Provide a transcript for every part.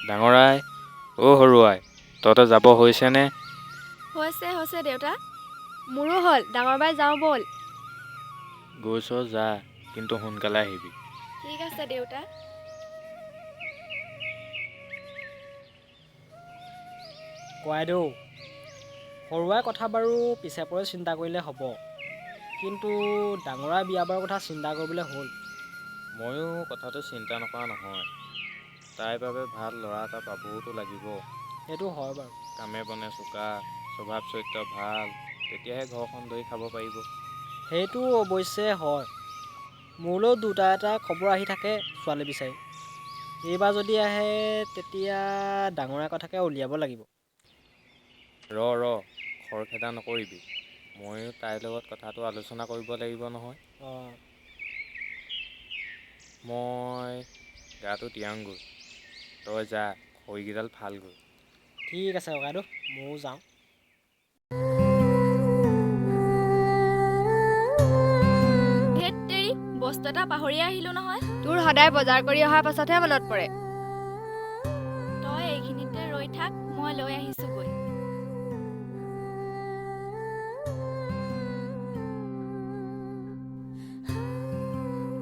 ডাঙৰাই, সৰুৱাই, তহঁতে যাব হৈছেনে? হৈছে দেউতা। মোৰো হ'ল। ডাঙৰ বাই যাওঁ ব'ল। গৈছ যা, কিন্তু সোনকালে আহিবি। ঠিক আছে দেউতা। কয়দেউ, সৰুৱাই কথা বাৰু পিছে পৰে চিন্তা কৰিলে হ'ব, কিন্তু ডাঙৰাই বিয়া বাৰৰ কথা চিন্তা কৰিবলৈ হ'ল। ময়ো কথাটো চিন্তা নকৰা নহয়। তাইৰ বাবে ভাল ল'ৰা এটা পাবওতো লাগিব। সেইটো হয় বাৰু। কামে বনে চোকা, স্বভাৱ চৰিত্ৰ ভাল, তেতিয়াহে ঘৰখন ধৰি খাব পাৰিব। সেইটো অৱশ্যে হয়। মোলৈও দুটা এটা খবৰ আহি থাকে ছোৱালী বিচাৰি। এইবাৰ যদি আহে তেতিয়া ডাঙৰাই কথাকে উলিয়াব লাগিব। ৰ খৰখেদা নকৰিবি। ময়ো তাইৰ লগত কথাটো আলোচনা কৰিব লাগিব নহয়। অঁ। মই গাটো তিয়াংগৈ, তই যা খৰিকেইডাল ফালগৈ। ঠিক আছে ককাইদেউ, ময়ো যাওঁ। ধেৎ তেৰি, বস্তু এটা পাহৰিয়ে আহিলো নহয়। তোৰ সদায় বজাৰ কৰি অহাৰ পাছতহে মনত পৰে। তই এইখিনিতে ৰৈ থাক, মই লৈ আহিছোগৈ।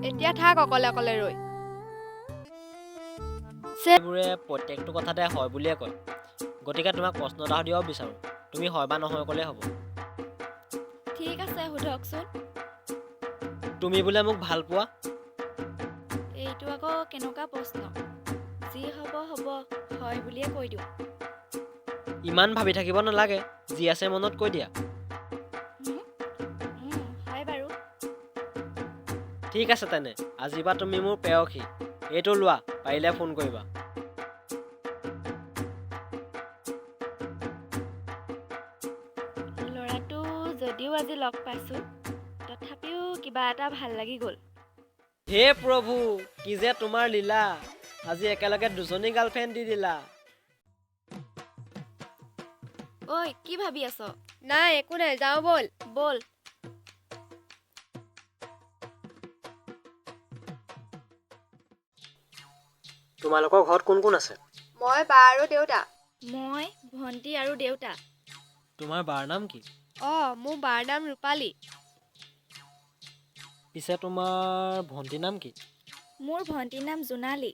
এতিয়া থাক অকলে অকলে ৰৈ। এইবোৰে প্ৰত্যেকটো কথাতে হয় বুলিয়ে কয়, গতিকে তোমাক প্ৰশ্ন এটা সুধিব বিচাৰোঁ। তুমি হয় বা নহয় ক'লেই হ'ব। ঠিক আছে, সোধকচোন। তুমি বোলে মোক ভাল পোৱা? এইটো আকৌ কেনেকুৱা প্ৰশ্ন? যি হ'ব হ'ব, হয় বুলিয়ে কৈ দিওঁ। ইমান ভাবি থাকিব নালাগে, যি আছে মনত কৈ দিয়া। হয় বাৰু। ঠিক আছে তেনে, আজিৰ পৰা তুমি মোৰ প্ৰেয়সী। এইটো লোৱা, পাৰিলে ফোন কৰিবা। ল'ৰাটো যদিও আজি লগ পাইছোঁ, তথাপিও কিবা এটা ভাল লাগি গ'ল। হে প্ৰভু, কি যে তোমাৰ লীলা, আজি একেলগে দুজনী গাৰ্লফ্ৰেণ্ড দি দিলা। ঐ, কি ভাবি আছ? নাই, একো নাই, যাওঁ ব'ল। ব'ল। তোমালোকৰ ঘৰত কোন কোন আছে? মই, বা আৰু দেউতা। মই, ভণ্টি আৰু দেউতা। তোমাৰ বাৰ নাম কি? মোৰ বাৰ নাম ৰূপালী। পিছে তোমাৰ ভণ্টিৰ নাম কি? মোৰ ভণ্টিৰ নাম জোনালী।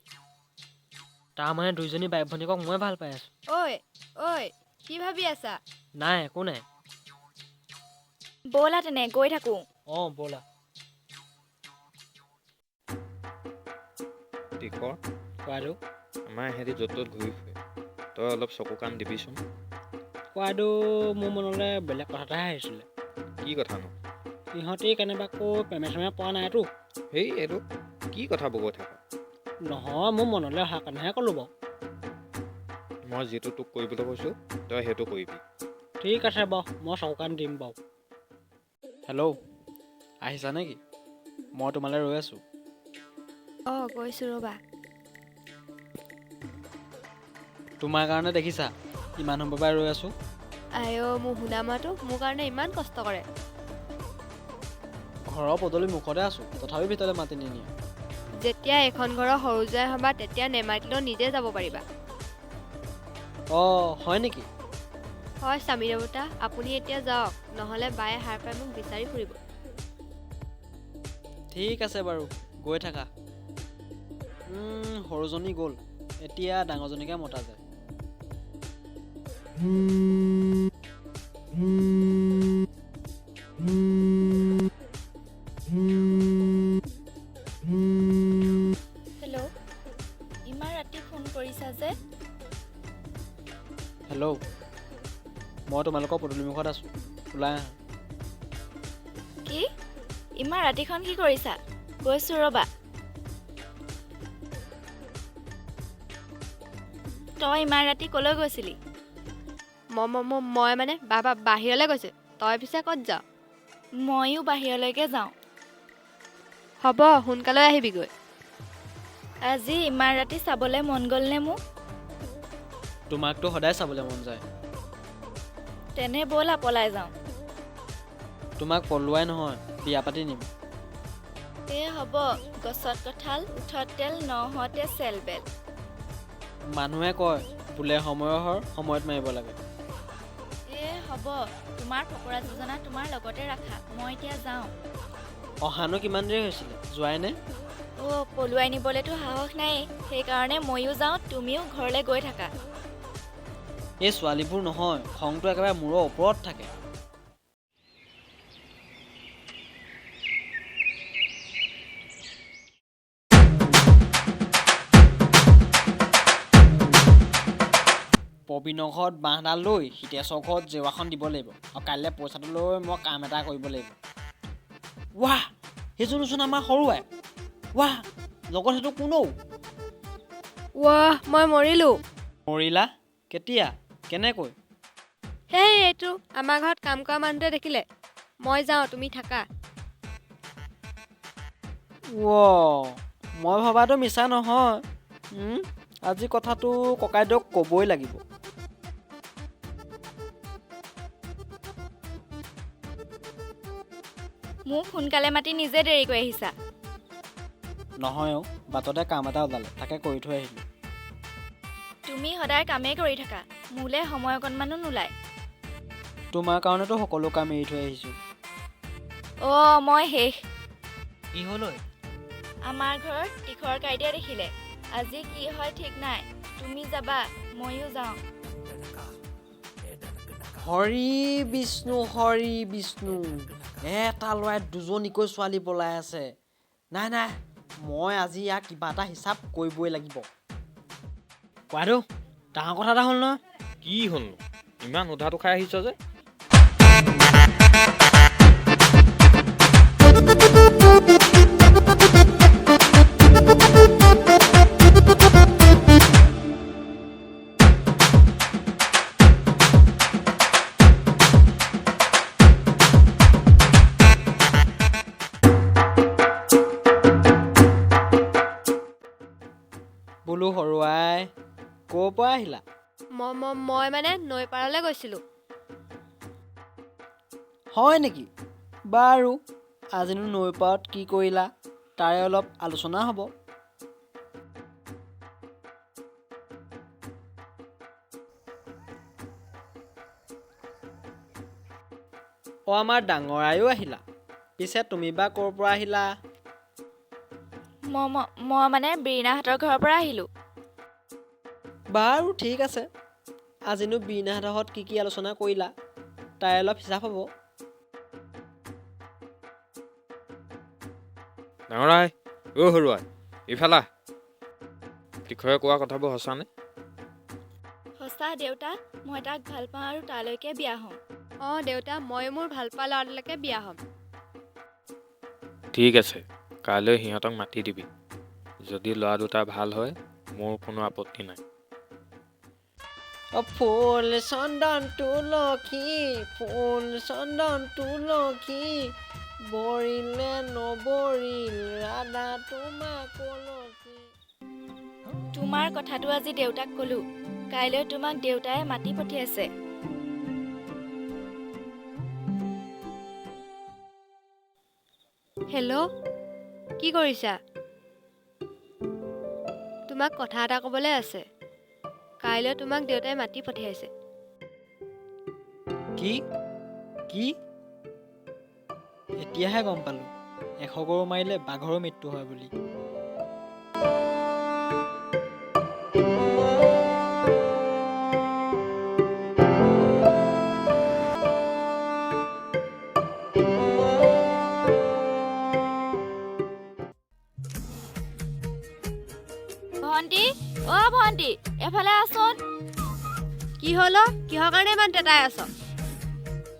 তাৰমানে দুইজনী বাই ভণ্টিকক মই ভাল পাই আছোঁ। ঐ, কি ভাবি আছা? নাই, একো নাই। ব'লা তেনে, গৈ থাকোঁ। অঁ, ব'লা। তীখৰ, ককাইদেউ। আমাৰ ইহঁতি য'ত ত'ত ঘূৰি ফুৰে, তই অলপ চকু কাণ দিবিচোন। ককাইদেউ, মোৰ মনলৈ বেলেগ কথা এটাহে আহিছিলে। কি কথানো? সিহঁতি কেনেবাকৈ প্ৰেমে চেমে পৰা নাইতো? হেই, এইটো কি কথা বকৈ থাক? নহয়, মোৰ মনলৈ অহা কাৰণেহে ক'লোঁ বাৰু। মই যিটো তোক কৰিবলৈ কৈছোঁ, তই সেইটো কৰিবি। ঠিক আছে বাৰু, মই চকু কাণ দিম বাৰু। হেল্ল', আহিছা নেকি? মই তোমালৈ ৰৈ আছোঁ। গৈছোঁ ৰ'বা। তোমাৰ কাৰণে দেখিছা, ইমান সময়ৰ পৰা ৰৈ আছোঁ। মোৰ শুনামাটো মোৰ কাৰণে ইমান কষ্ট কৰে। ঘৰৰ পদূলি মুখতে আছোঁ, তথাপি ভিতৰলৈ মাতি নিনিয়ে। যেতিয়া এখন ঘৰৰ সৰু জোৱাই হ'বা, তেতিয়া নেমাতিলেও নিজে যাব পাৰিবা। হয় নেকি? হয় স্বামী দেৱতা, আপুনি এতিয়া যাওক, নহ'লে বায়ে সাৰ পাই মোক বিচাৰি ফুৰিব। ঠিক আছে বাৰু, গৈ থাকা। সৰুজনী গ'ল, এতিয়া ডাঙৰজনীকে মতা যায়। হেল্ল', ইমান ৰাতি ফোন কৰিছা যে? হেল্ল', মই তোমালোকৰ পদূলিমুখত আছোঁ, ওলাই আহা। কি? ইমান ৰাতিখন কি কৰিছা? গৈছোঁ ৰ'বা। তই ইমান ৰাতি ক'লৈ গৈছিলি? মই মানে বাহিৰলৈ গৈছোঁ। তই পিছে ক'ত যাৱ? ময়ো বাহিৰলৈকে যাওঁ। হ'ব, সোনকালে আহিবিগৈ। আজি ইমান ৰাতি চাবলৈ মন গ'লনে মোক? তোমাকতো সদায় চাবলৈ মন যায়। তেনে ব'লা পলাই যাওঁ। তোমাক পলোৱাই নহয়, বিয়া পাতি নিম। হ'ব, গছত কঁঠাল, উঠত তেল, নহওঁতে চেল বেল। মানুহে কয় বোলে সময়ৰ সময়ত মাৰিব লাগে। হ'ব, তোমাৰ ফকৰা যোজনা তোমাৰ লগতে ৰাখা, মই এতিয়া যাওঁ। অহানো কিমান দেৰি হৈছিলে, যোৱাই নে? পলুৱাই নিবলৈতো সাহস নাই, সেইকাৰণে ময়ো যাওঁ, তুমিও ঘৰলৈ গৈ থাকা। এই ছোৱালীবোৰ নহয়, খংটো একেবাৰে মূৰৰ ওপৰত থাকে। প্ৰবীণৰ ঘৰত বাঁহডাল লৈ হিতেশৰ ঘৰত জেৱাখন দিব লাগিব, আৰু কাইলৈ পইচাটো লৈ মই কাম এটা কৰিব লাগিব। ৱাহ, সেইজনোচোন আমাৰ সৰুৱাই। ৱাহ, লগত সেইটো কোনও? মই মৰিলোঁ। মৰিলা? কেতিয়া? কেনেকৈ? এইটো আমাৰ ঘৰত কাম কৰা মানুহটোৱে দেখিলে। মই যাওঁ, তুমি থাকা। মই ভবাটো মিছা নহয়। আজি কথাটো ককাইদেউক ক'বই লাগিব। মোক সোনকালে মাতি নিজে দেৰি কৰি আহিছা। নহয় বাটতে কাম এটা ওলালে, তাকে কৰি থৈ আহিলোঁ। তুমি সদায় কামেই কৰি থাকা, মোলৈ সময় অকণমানো নোলায়। তোমাৰ কাৰণেতো সকলো কাম এৰি থৈ আহিছোঁ। মই শেষ। কি হ'ল? আমাৰ ঘৰৰ তীখৰ কাইটিয়া দেখিলে। আজি কি হয় ঠিক নাই, তুমি যাবা, ময়ো যাওঁ। হৰি বিষ্ণু, এটা ল'ৰাই দুজনীকৈ ছোৱালী পলাই আছে। নাই, মই আজি ইয়াক কিবা এটা হিচাপ কৰিবই লাগিব। কোৱাটো ডাঙৰ কথা এটা হ'ল নহয়। কি হ'লনো? ইমান উধাটো খাই আহিছ যে? বোলো সৰুৱাই, ক'ৰ পৰা আহিলা? মই মানে নৈ পাৰলৈ গৈছিলোঁ। হয় নেকি? বাৰু, আজিনো নৈ পাৰত কি কৰিলা তাৰে অলপ আলোচনা হ'ব। আমাৰ ডাঙৰ আইও আহিলা। পিছে তুমি বা ক'ৰ পৰা আহিলা? মই মানে বীণাহঁতৰ ঘৰৰ পৰা আহিলোঁ। বাৰু ঠিক আছে, আজিনো বীণাহঁতৰ ঘৰত কি আলোচনা কৰিলা তাৰে অলপ হিচাপ হ'ব। ডাঙৰ আই, সৰুৱাই, ইফালে আহ। তীখৰে কোৱা কথাবোৰ সঁচানে? সঁচা দেউতা, মই তাক ভাল পাওঁ আৰু তালৈকে বিয়া হ'ম। দেউতা, ময়ো মোৰ ভাল পোৱা ল'ৰাটোলৈকে বিয়া হ'ম। ঠিক আছে, কাইলৈ সিহঁতক মাতি দিবি। যদি ল'ৰা দুটা ভাল হয়, মোৰ কোনো আপত্তি নাই। ফুল চন্দন তুলসী, বৰিলে নবৰিল ৰাধা তোমাক কলসী। তোমাৰ কথাটো আজি দেউতাক ক'লো, কাইলৈ তোমাক দেউতাই মাতি পঠিয়াইছে। হেল্ল', কি কৰিছা? তোমাক কথা এটা ক'বলৈ আছে। কাইলৈ তোমাক দেউতাই মাতি পঠিয়াইছে। কি? এতিয়াহে গম পালোঁ, 100 গৰু মাৰিলে বাঘৰো মৃত্যু হয় বুলি। ভণ্টি, এফালে আছোন। কি হ'ল? কিহৰ কাৰণে ইমান তেতাই আছ?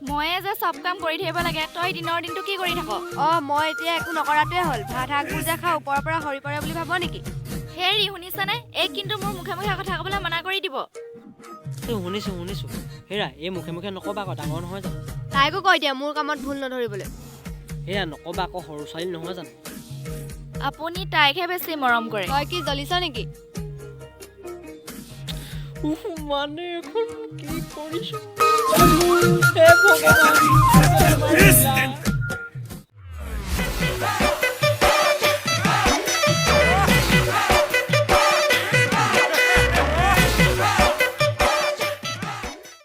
ময়ে যে চব কাম কৰি থাকিব লাগে, তই দিনৰ দিনটো কি কৰি থাক? মই এতিয়া একো নকৰাটোৱে হ'ল। ভাত শাকবোৰ যে খা, ওপৰৰ পৰা সৰি পৰে বুলি ভাব নেকি? হেৰি, শুনিছানে? এই কিন্তু মোৰ মুখে মুখে কথা ক'বলৈ মানা কৰি দিব। শুনিছো। হেৰা, এই মুখে নকবা আকৌ, ডাঙৰ নহয় জানো? তাইকো কৈ দিয়া মোৰ কামত ভুল নধৰিবলৈ। হেৰা, নকবা আকৌ, সৰু ছোৱালী নহয় জানো? আপুনি তাইকহে বেছি মৰম কৰে। তই কি জ্বলিছ নেকি? মানে এখন কি কৰিছো? হে ভগৱান!